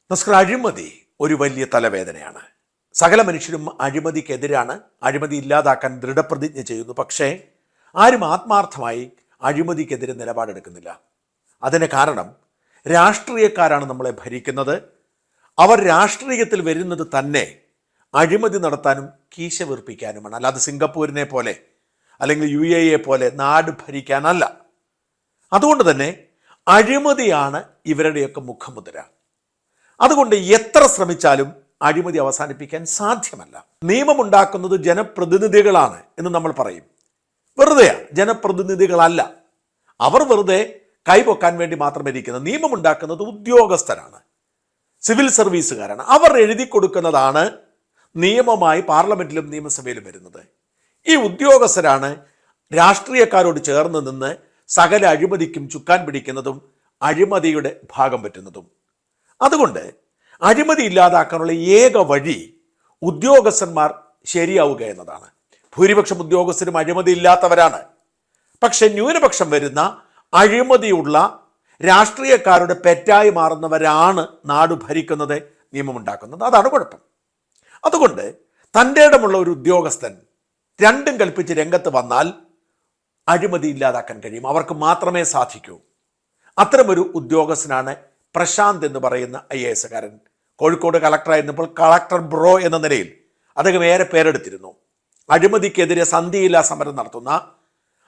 നമസ്കാരം. അഴിമതി ഒരു വലിയ തലവേദനയാണ്. സകല മനുഷ്യരും അഴിമതിക്കെതിരാണ്. അഴിമതി ഇല്ലാതാക്കാൻ ദൃഢപ്രതിജ്ഞ ചെയ്യുന്നു. പക്ഷേ ആരും ആത്മാർത്ഥമായി അഴിമതിക്കെതിരെ നിലപാടെടുക്കുന്നില്ല. അതിന് കാരണം രാഷ്ട്രീയക്കാരാണ് നമ്മളെ ഭരിക്കുന്നത്. അവർ രാഷ്ട്രീയത്തിൽ വരുന്നത് തന്നെ അഴിമതി നടത്താനും കീശ വീർപ്പിക്കാനുമാണ്. അല്ലാതെ സിംഗപ്പൂരിനെ പോലെ അല്ലെങ്കിൽ UAE പോലെ നാട് ഭരിക്കാനല്ല. അതുകൊണ്ട് തന്നെ അഴിമതിയാണ് ഇവരുടെയൊക്കെ മുഖമുദ്ര. അതുകൊണ്ട് എത്ര ശ്രമിച്ചാലും അഴിമതി അവസാനിപ്പിക്കാൻ സാധ്യമല്ല. നിയമമുണ്ടാക്കുന്നത് ജനപ്രതിനിധികളാണ് എന്ന് നമ്മൾ പറയും. വെറുതെയാണ്, ജനപ്രതിനിധികളല്ല. അവർ വെറുതെ കൈപൊക്കാൻ വേണ്ടി മാത്രം ഇരിക്കുന്നത്. നിയമമുണ്ടാക്കുന്നത് ഉദ്യോഗസ്ഥരാണ്, സിവിൽ സർവീസുകാരാണ്. അവർ എഴുതി കൊടുക്കുന്നതാണ് നിയമമായി പാർലമെന്റിലും നിയമസഭയിലും വരുന്നത്. ഈ ഉദ്യോഗസ്ഥരാണ് രാഷ്ട്രീയക്കാരോട് ചേർന്ന് നിന്ന് സകല അഴിമതിക്കും ചുക്കാൻ പിടിക്കുന്നതും അഴിമതിയുടെ ഭാഗം പറ്റുന്നതും. അതുകൊണ്ട് അഴിമതി ഇല്ലാതാക്കാനുള്ള ഏക വഴി ഉദ്യോഗസ്ഥന്മാർ ശരിയാവുക എന്നതാണ്. ഭൂരിപക്ഷം ഉദ്യോഗസ്ഥരും അഴിമതി ഇല്ലാത്തവരാണ്. പക്ഷെ ന്യൂനപക്ഷം വരുന്ന അഴിമതിയുള്ള രാഷ്ട്രീയക്കാരുടെ പെറ്റായി മാറുന്നവരാണ് നാട് ഭരിക്കുന്നത്, നിയമമുണ്ടാക്കുന്നത്. അതാണ് കുഴപ്പം. അതുകൊണ്ട് തൻ്റെ ഇടമുള്ള ഒരു ഉദ്യോഗസ്ഥൻ രണ്ടും കൽപ്പിച്ച് രംഗത്ത് വന്നാൽ അഴിമതി ഇല്ലാതാക്കാൻ കഴിയും. അവർക്ക് മാത്രമേ സാധിക്കൂ. അത്തരമൊരു ഉദ്യോഗസ്ഥനാണ് പ്രശാന്ത് എന്ന് പറയുന്ന IAS കാരൻ. കോഴിക്കോട് കളക്ടറായിരുന്നപ്പോൾ കളക്ടർ ബ്രോ എന്ന നിലയിൽ അദ്ദേഹം ഏറെ പേരെടുത്തിരുന്നു. അഴിമതിക്കെതിരെ സന്ധിയില്ലാ സമരം നടത്തുന്ന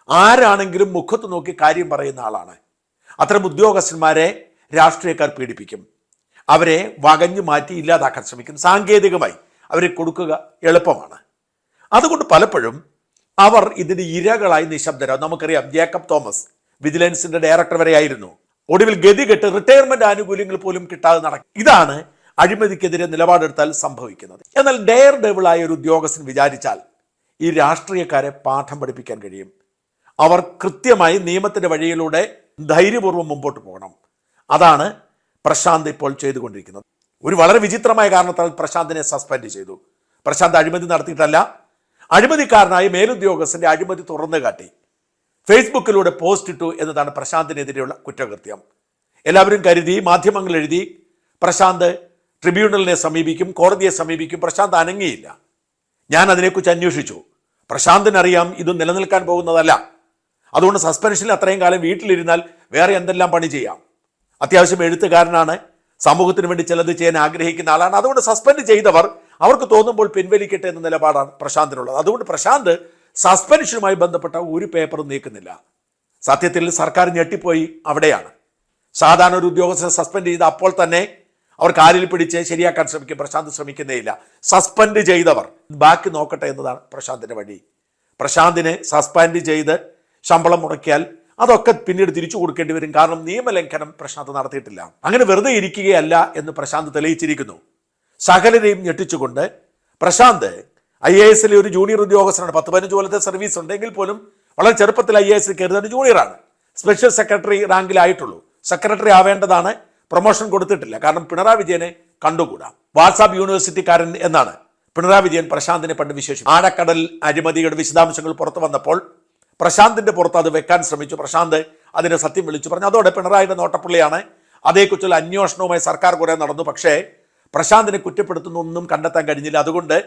ആരാണെങ്കിലും മുഖത്ത് നോക്കി കാര്യം പറയുന്ന ആളാണ്. അത്തരം ഉദ്യോഗസ്ഥന്മാരെ രാഷ്ട്രീയക്കാർ പീഡിപ്പിക്കും. അവരെ വകഞ്ഞു മാറ്റി ഇല്ലാതാക്കാൻ ശ്രമിക്കും. സാങ്കേതികമായി അവരെ കൊടുക്കുക എളുപ്പമാണ്. അതുകൊണ്ട് പലപ്പോഴും അവർ ഇതിന് ഇരകളായി നിശബ്ദരാകും. നമുക്കറിയാം, ജേക്കബ് തോമസ് വിജിലൻസിന്റെ ഡയറക്ടർ വരെ ആയിരുന്നു. ഒടുവിൽ ഗതികെട്ട് റിട്ടയർമെന്റ് ആനുകൂല്യങ്ങൾ പോലും കിട്ടാതെ നടക്കും. ഇതാണ് അഴിമതിക്കെതിരെ നിലപാടെടുത്താൽ സംഭവിക്കുന്നത്. എന്നാൽ ഡെയർ ഡെവിളായ ഒരു ഉദ്യോഗസ്ഥൻ വിചാരിച്ചാൽ ഈ രാഷ്ട്രീയക്കാരെ പാഠം പഠിപ്പിക്കാൻ കഴിയും. അവർ കൃത്യമായി നിയമത്തിന്റെ വഴിയിലൂടെ ധൈര്യപൂർവ്വം മുമ്പോട്ട് പോകണം. അതാണ് പ്രശാന്ത് ഇപ്പോൾ ചെയ്തുകൊണ്ടിരിക്കുന്നത്. ഒരു വളരെ വിചിത്രമായ കാരണത്താൽ പ്രശാന്തിനെ സസ്പെൻഡ് ചെയ്തു. പ്രശാന്ത് അഴിമതി നടത്തിയിട്ടല്ല, അഴിമതിക്കാരനായ മേലുദ്യോഗസ്ഥന്റെ അഴിമതി തുറന്നു കാട്ടി ഫേസ്ബുക്കിലൂടെ പോസ്റ്റ് ഇട്ടു എന്നതാണ് പ്രശാന്തിനെതിരെയുള്ള കുറ്റകൃത്യം. എല്ലാവരും കരുതി, മാധ്യമങ്ങൾ എഴുതി, പ്രശാന്ത് ട്രിബ്യൂണലിനെ സമീപിക്കും, കോടതിയെ സമീപിക്കും. പ്രശാന്ത് അനങ്ങിയില്ല. ഞാൻ അതിനെക്കുറിച്ച് അന്വേഷിച്ചു. പ്രശാന്തിനറിയാം ഇത് നിലനിൽക്കാൻ പോകുന്നതല്ല. അതുകൊണ്ട് സസ്പെൻഷനിൽ അത്രയും കാലം വീട്ടിലിരുന്നാൽ വേറെ എന്തെല്ലാം പണി ചെയ്യാം. അത്യാവശ്യം എഴുത്തുകാരനാണ്, സമൂഹത്തിന് വേണ്ടി ചിലത് ചെയ്യാൻ ആഗ്രഹിക്കുന്ന ആളാണ്. അതുകൊണ്ട് സസ്പെൻഡ് ചെയ്തവർ അവർക്ക് തോന്നുമ്പോൾ പിൻവലിക്കട്ടെ എന്ന നിലപാടാണ് പ്രശാന്തിനുള്ളത്. അതുകൊണ്ട് പ്രശാന്ത് സസ്പെൻഷനുമായി ബന്ധപ്പെട്ട ഒരു പേപ്പറും നീക്കുന്നില്ല. സത്യത്തിൽ സർക്കാർ ഞെട്ടിപ്പോയി അവിടെയാണ്. സാധാരണ ഒരു ഉദ്യോഗസ്ഥനെ സസ്പെൻഡ് ചെയ്ത് അപ്പോൾ തന്നെ അവർ കാലിൽ പിടിച്ച് ശരിയാക്കാൻ ശ്രമിക്കും. പ്രശാന്ത് ശ്രമിക്കുന്നേയില്ല. സസ്പെൻഡ് ചെയ്തവർ ബാക്കി നോക്കട്ടെ എന്നതാണ് പ്രശാന്തിന്റെ വഴി. പ്രശാന്തിനെ സസ്പെൻഡ് ചെയ്ത് ശമ്പളം മുടക്കിയാൽ അതൊക്കെ പിന്നീട് തിരിച്ചു കൊടുക്കേണ്ടി വരും. കാരണം നിയമലംഘനം പ്രശാന്ത് നടത്തിയിട്ടില്ല. അങ്ങനെ വെറുതെ ഇരിക്കുകയല്ല എന്ന് പ്രശാന്ത് തെളിയിച്ചിരിക്കുന്നു. സകലരെയും ഞെട്ടിച്ചുകൊണ്ട് പ്രശാന്ത് IAS ഒരു ജൂനിയർ ഉദ്യോഗസ്ഥനാണ്. 10-15 കൊല്ലത്തെ സർവീസ് ഉണ്ടെങ്കിൽ പോലും വളരെ ചെറുപ്പത്തിൽ IAS കയറുന്നത് ജൂനിയറാണ്. സ്പെഷ്യൽ സെക്രട്ടറി റാങ്കിലായിട്ടുള്ളൂ. സെക്രട്ടറി ആവേണ്ടതാണ്. പ്രൊമോഷൻ കൊടുത്തിട്ടില്ല. കാരണം പിണറായി വിജയനെ കണ്ടുകൂടാ. വാട്സാപ്പ് യൂണിവേഴ്സിറ്റിക്കാരൻ എന്നാണ് പിണറായി വിജയൻ പ്രശാന്തിനെ പണ്ട് വിശേഷിച്ചു. ആഴക്കടൽ അഴിമതിയുടെ വിശദാംശങ്ങൾ പുറത്തു വന്നപ്പോൾ പ്രശാന്തിന്റെ പുറത്ത് അത് വെക്കാൻ ശ്രമിച്ചു. പ്രശാന്ത് അതിനെ സത്യം വിളിച്ചു പറഞ്ഞു. അതോടെ പിണറായിയുടെ നോട്ടപ്പുള്ളിയാണ്. അതേക്കുറിച്ചുള്ള അന്വേഷണവുമായി സർക്കാർ കുറെ നടന്നു. പക്ഷേ പ്രശാന്തിനെ കുറ്റപ്പെടുത്തുന്ന ഒന്നും കണ്ടെത്താൻ കഴിഞ്ഞില്ല. അതുകൊണ്ട്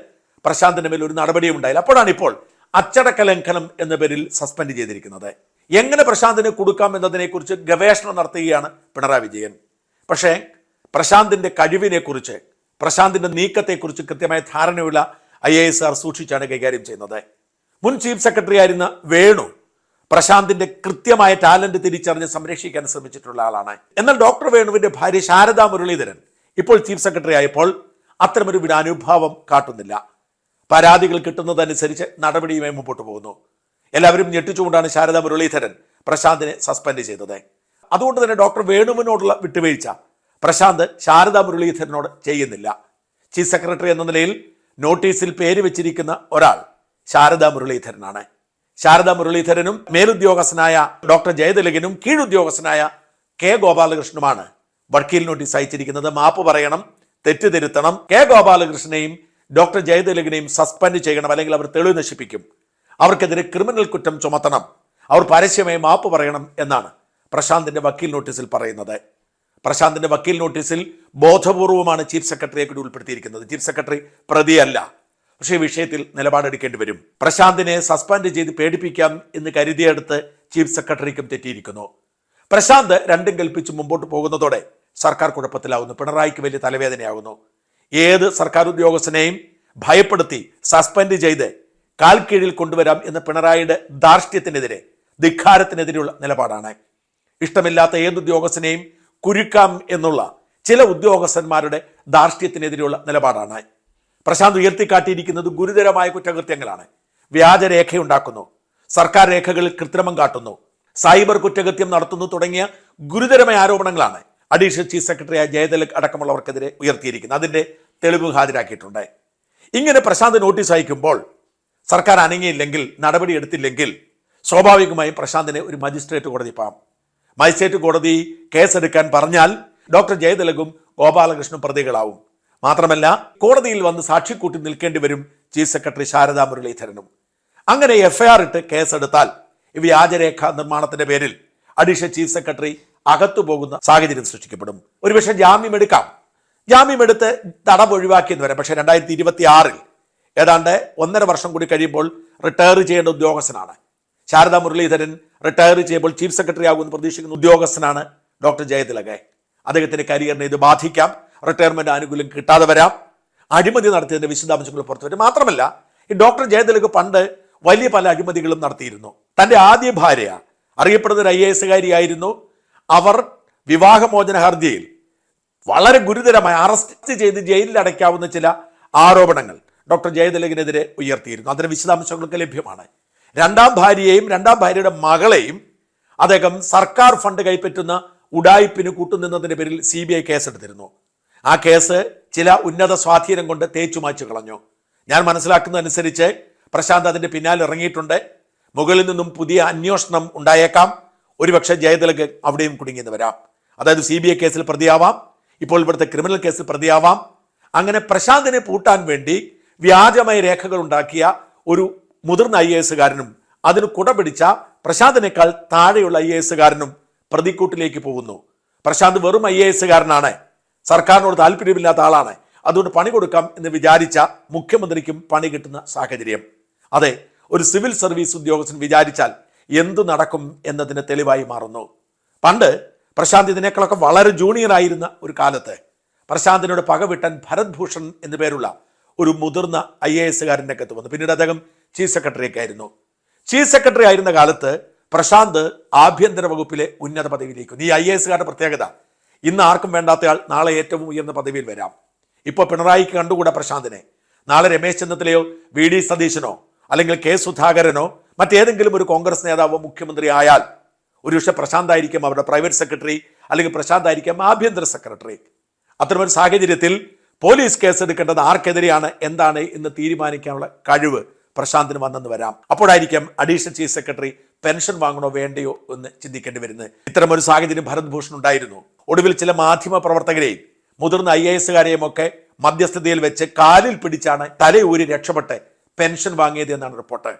പ്രശാന്തിന്റെ മേൽ ഒരു നടപടിയും ഉണ്ടായില്ല. അപ്പോഴാണ് ഇപ്പോൾ അച്ചടക്ക ലംഘനം എന്ന പേരിൽ സസ്പെൻഡ് ചെയ്തിരിക്കുന്നത്. എങ്ങനെ പ്രശാന്തിനെ കൊടുക്കാം എന്നതിനെക്കുറിച്ച് ഗവേഷണം നടത്തുകയാണ് പിണറായി വിജയൻ. പക്ഷേ പ്രശാന്തിന്റെ കഴിവിനെക്കുറിച്ച്, പ്രശാന്തിന്റെ നീക്കത്തെക്കുറിച്ച് കൃത്യമായ ധാരണയുള്ള IASകാർ സൂക്ഷിച്ചാണ് കൈകാര്യം ചെയ്യുന്നത്. മുൻ ചീഫ് സെക്രട്ടറി ആയിരുന്ന വേണു പ്രശാന്തിന്റെ കൃത്യമായ ടാലന്റ് തിരിച്ചറിഞ്ഞ് സംരക്ഷിക്കാൻ ശ്രമിച്ചിട്ടുള്ള ആളാണ്. എന്നാൽ ഡോക്ടർ വേണുവിന്റെ ഭാര്യ ശാരദാ മുരളീധരൻ ഇപ്പോൾ ചീഫ് സെക്രട്ടറി ആയപ്പോൾ അത്തരമൊരു അനുഭാവം കാട്ടുന്നില്ല. പരാതികൾ കിട്ടുന്നതനുസരിച്ച് നടപടിയുമായി മുമ്പോട്ട് പോകുന്നു. എല്ലാവരും ഞെട്ടിച്ചുകൊണ്ടാണ് ശാരദാ മുരളീധരൻ പ്രശാന്തിനെ സസ്പെൻഡ് ചെയ്തത്. അതുകൊണ്ട് തന്നെ ഡോക്ടർ വേണുവിനോടുള്ള വിട്ടുവീഴ്ച പ്രശാന്ത് ശാരദാ മുരളീധരനോട് ചെയ്യുന്നില്ല. ചീഫ് സെക്രട്ടറി എന്ന നിലയിൽ നോട്ടീസിൽ പേര് വെച്ചിരിക്കുന്ന ഒരാൾ ശാരദാ മുരളീധരനാണ്. ശാരദാ മുരളീധരനും മേലുദ്യോഗസ്ഥനായ ഡോക്ടർ ജയതിലകനും കീഴുദ്യോഗസ്ഥനായ K ഗോപാലകൃഷ്ണനുമാണ് വക്കീൽ നോട്ടീസ് അയച്ചിരിക്കുന്നത്. മാപ്പ് പറയണം, തെറ്റ് തിരുത്തണം, K ഗോപാലകൃഷ്ണനെയും ഡോക്ടർ ജയതിലകനെയും സസ്പെൻഡ് ചെയ്യണം, അല്ലെങ്കിൽ അവർ തെളിവ് നശിപ്പിക്കും, അവർക്കെതിരെ ക്രിമിനൽ കുറ്റം ചുമത്തണം, അവർ പരസ്യമായി മാപ്പ് പറയണം എന്നാണ് പ്രശാന്തിന്റെ വക്കീൽ നോട്ടീസിൽ പറയുന്നത്. പ്രശാന്തിന്റെ വക്കീൽ നോട്ടീസിൽ ബോധപൂർവമാണ് ചീഫ് സെക്രട്ടറിയെ കൂടി ഉൾപ്പെടുത്തിയിരിക്കുന്നത്. ചീഫ് സെക്രട്ടറി പ്രതിയല്ല, പക്ഷേ ഈ വിഷയത്തിൽ നിലപാടെടുക്കേണ്ടി വരും. പ്രശാന്തിനെ സസ്പെൻഡ് ചെയ്ത് പേടിപ്പിക്കാം എന്ന് കരുതിയെടുത്ത് ചീഫ് സെക്രട്ടറിക്കും തെറ്റിയിരിക്കുന്നു. പ്രശാന്ത് രണ്ടും കൽപ്പിച്ച് മുമ്പോട്ട് പോകുന്നതോടെ സർക്കാർ കുഴപ്പത്തിലാവുന്നു. പിണറായിക്ക് വലിയ തലവേദനയാകുന്നു. ഏത് സർക്കാർ ഉദ്യോഗസ്ഥനെയും ഭയപ്പെടുത്തി സസ്പെൻഡ് ചെയ്ത് കാൽ കീഴിൽ കൊണ്ടുവരാം എന്ന പിണറായിയുടെ ധാർഷ്ട്യത്തിനെതിരെ, ധിക്കാരത്തിനെതിരെയുള്ള നിലപാടാണ്. ഇഷ്ടമില്ലാത്ത ഏത് ഉദ്യോഗസ്ഥനെയും കുരുക്കാം എന്നുള്ള ചില ഉദ്യോഗസ്ഥന്മാരുടെ ധാർഷ്ട്യത്തിനെതിരെയുള്ള നിലപാടാണ്. പ്രശാന്ത് ഉയർത്തിക്കാട്ടിയിരിക്കുന്നത് ഗുരുതരമായ കുറ്റകൃത്യങ്ങളാണ്. വ്യാജരേഖയുണ്ടാക്കുന്നു, സർക്കാർ രേഖകളിൽ കൃത്രിമം കാട്ടുന്നു, സൈബർ കുറ്റകൃത്യം നടത്തുന്നു തുടങ്ങിയ ഗുരുതരമായ ആരോപണങ്ങളാണ് അഡീഷണൽ ചീഫ് സെക്രട്ടറിയായ ജയതിലക് അടക്കമുള്ളവർക്കെതിരെ ഉയർത്തിയിരിക്കുന്നത്. അതിന്റെ തെളിവ് ഹാജരാക്കിയിട്ടുണ്ട്. ഇങ്ങനെ പ്രശാന്ത് നോട്ടീസ് അയക്കുമ്പോൾ സർക്കാർ അനങ്ങിയില്ലെങ്കിൽ, നടപടിയെടുത്തില്ലെങ്കിൽ സ്വാഭാവികമായും പ്രശാന്തിനെ ഒരു മജിസ്ട്രേറ്റ് കോടതി പോകാം. മജിസ്ട്രേറ്റ് കോടതി കേസെടുക്കാൻ പറഞ്ഞാൽ ഡോക്ടർ ജയതിലകും ഗോപാലകൃഷ്ണനും പ്രതികളാവും. മാത്രമല്ല കോടതിയിൽ വന്ന് സാക്ഷിക്കൂട്ടി നിൽക്കേണ്ടി വരും ചീഫ് സെക്രട്ടറി ശാരദാ മുരളീധരനും. അങ്ങനെ എഫ്ഐആർ ഇട്ട് കേസെടുത്താൽ ഈ വ്യാജരേഖ നിർമ്മാണത്തിന്റെ പേരിൽ അഡീഷണൽ ചീഫ് സെക്രട്ടറി അകത്തു പോകുന്ന സാഹചര്യം സൃഷ്ടിക്കപ്പെടും. ഒരുപക്ഷെ ജാമ്യമെടുക്കാം, ജാമ്യമെടുത്ത് തടവ് ഒഴിവാക്കിയെന്ന് വരാം. പക്ഷേ 2026 ഏതാണ്ട് 1.5 വർഷം കൂടി കഴിയുമ്പോൾ റിട്ടയർ ചെയ്യേണ്ട ഉദ്യോഗസ്ഥനാണ് ശാരദാ മുരളീധരൻ. റിട്ടയർ ചെയ്യുമ്പോൾ ചീഫ് സെക്രട്ടറി ആകുമെന്ന് പ്രതീക്ഷിക്കുന്ന ഉദ്യോഗസ്ഥനാണ് ഡോക്ടർ ജയതിലക്. അദ്ദേഹത്തിന്റെ കരിയറിനെ ഇത് ബാധിക്കാം. റിട്ടയർമെന്റ് ആനുകൂല്യം കിട്ടാതെ വരാം. അഴിമതി നടത്തിയതിന്റെ വിശദാംശങ്ങൾ പുറത്തു വരും. മാത്രമല്ല ഈ ഡോക്ടർ ജയതിലക് പണ്ട് വലിയ പല അഴിമതികളും നടത്തിയിരുന്നു. തന്റെ ആദ്യ ഭാര്യ അറിയപ്പെടുന്ന ഒരു IAS കാരിയായിരുന്നു. അവർ വിവാഹമോചന ഹർജിയിൽ വളരെ ഗുരുതരമായി അറസ്റ്റ് ചെയ്ത് ജയിലിൽ അടയ്ക്കാവുന്ന ചില ആരോപണങ്ങൾ ഡോക്ടർ ജയതിലകിനെതിരെ ഉയർത്തിയിരുന്നു. അതിന്റെ വിശദാംശങ്ങളൊക്കെ ലഭ്യമാണ്. രണ്ടാം ഭാര്യയെയും രണ്ടാം ഭാര്യയുടെ മകളെയും അദ്ദേഹം സർക്കാർ ഫണ്ട് കൈപ്പറ്റുന്ന ഉഡായിപ്പിന് കൂട്ടുനിന്നതിന്റെ പേരിൽ CBI കേസെടുത്തിരുന്നു. ആ കേസ് ചില ഉന്നത സ്വാധീനം കൊണ്ട് തേച്ചുമാച്ചു കളഞ്ഞു. ഞാൻ മനസ്സിലാക്കുന്നതനുസരിച്ച് പ്രശാന്ത് അതിന്റെ പിന്നാലെ ഇറങ്ങിയിട്ടുണ്ട്. മുകളിൽ നിന്നും പുതിയ അന്വേഷണം ഉണ്ടായേക്കാം. ഒരുപക്ഷെ ജയതിലക് അവിടെയും കുടുങ്ങിയെന്ന് വരാം. അതായത് CBI കേസിൽ പ്രതിയാവാം, ഇപ്പോൾ ഇവിടുത്തെ ക്രിമിനൽ കേസിൽ പ്രതിയാവാം. അങ്ങനെ പ്രശാന്തിനെ പൂട്ടാൻ വേണ്ടി വ്യാജമായ രേഖകൾ ഉണ്ടാക്കിയ ഒരു മുതിർന്ന IAS കാരനും അതിന് കുടപിടിച്ച പ്രശാന്തിനേക്കാൾ താഴെയുള്ള IAS കാരനും പ്രതിക്കൂട്ടിലേക്ക് പോകുന്നു. പ്രശാന്ത് വെറും IAS കാരനാണ്, സർക്കാരിനോട് താല്പര്യമില്ലാത്ത ആളാണ്, അതുകൊണ്ട് പണി കൊടുക്കാം എന്ന് വിചാരിച്ച മുഖ്യമന്ത്രിക്കും പണി കിട്ടുന്ന സാഹചര്യം. അതെ, ഒരു സിവിൽ സർവീസ് ഉദ്യോഗസ്ഥൻ വിചാരിച്ചാൽ എന്തു നടക്കും എന്നതിന് തെളിവായി മാറുന്നു. പണ്ട് പ്രശാന്ത് ഇതിനേക്കാളൊക്കെ വളരെ ജൂനിയർ ആയിരുന്ന ഒരു കാലത്ത് പ്രശാന്തിനോട് പകവിട്ടാൻ ഭരത് ഭൂഷൺ എന്നു പേരുള്ള ഒരു മുതിർന്ന IAS കാരൻ്റെ അകത്ത് വന്നു. പിന്നീട് അദ്ദേഹം ചീഫ് സെക്രട്ടറിയൊക്കെ ആയിരുന്നു. ചീഫ് സെക്രട്ടറി ആയിരുന്ന കാലത്ത് പ്രശാന്ത് ആഭ്യന്തര വകുപ്പിലെ ഉന്നത പദവിയിലേക്ക്. ഈ IAS കാരുടെ പ്രത്യേകത, ഇന്ന് ആർക്കും വേണ്ടാത്തയാൾ നാളെ ഏറ്റവും ഉയർന്ന പദവിയിൽ വരാം. ഇപ്പോൾ പിണറായിക്ക് കണ്ടുകൂടാ പ്രശാന്തിനെ. നാളെ രമേശ് ചെന്നിത്തലയോ VD സതീശനോ അല്ലെങ്കിൽ K സുധാകരനോ മറ്റേതെങ്കിലും ഒരു കോൺഗ്രസ് നേതാവോ മുഖ്യമന്ത്രി ആയാൽ ഒരുപക്ഷെ പ്രശാന്ത് ആയിരിക്കും അവരുടെ പ്രൈവറ്റ് സെക്രട്ടറി, അല്ലെങ്കിൽ പ്രശാന്ത് ആയിരിക്കും ആഭ്യന്തര സെക്രട്ടറി. അത്തരമൊരു സാഹചര്യത്തിൽ പോലീസ് കേസെടുക്കേണ്ടത് ആർക്കെതിരെയാണ്, എന്താണ് എന്ന് തീരുമാനിക്കാനുള്ള കഴിവ് പ്രശാന്തിന് വന്നെന്ന് വരാം. അപ്പോഴായിരിക്കും അഡീഷണൽ ചീഫ് സെക്രട്ടറി പെൻഷൻ വാങ്ങണോ വേണ്ടയോ എന്ന് ചിന്തിക്കേണ്ടി വരുന്നത്. ഇത്തരമൊരു സാഹചര്യം ഭരത് ഭൂഷൺ ഉണ്ടായിരുന്നു. ഒടുവിൽ ചില മാധ്യമ പ്രവർത്തകരെയും മുതിർന്ന IAS കാരെയും ഒക്കെ മധ്യസ്ഥതയിൽ വെച്ച് കാലിൽ പിടിച്ചാണ് തലയൂരി രക്ഷപ്പെട്ട് പെൻഷൻ വാങ്ങിയത് എന്നാണ് റിപ്പോർട്ട്.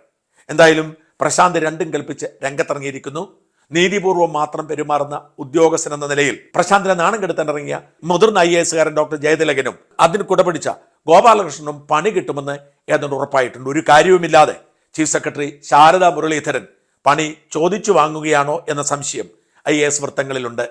എന്തായാലും പ്രശാന്ത് രണ്ടും കൽപ്പിച്ച് രംഗത്തിറങ്ങിയിരിക്കുന്നു. നീതിപൂർവ്വം മാത്രം പെരുമാറുന്ന ഉദ്യോഗസ്ഥൻ എന്ന നിലയിൽ പ്രശാന്തിനെ നാണം കെടുത്താനിറങ്ങിയ മുതിർന്ന IAS കാരൻ ഡോക്ടർ ജയതിലകനും അതിന് കുടപിടിച്ച ഗോപാലകൃഷ്ണനും പണി കിട്ടുമെന്ന് ഏതാണ്ട് ഉറപ്പായിട്ടുണ്ട്. ഒരു കാര്യവുമില്ലാതെ ചീഫ് സെക്രട്ടറി ശാരദാ മുരളീധരൻ പണി ചോദിച്ചു വാങ്ങുകയാണോ എന്ന സംശയം IAS വൃത്തങ്ങളിലുണ്ട്.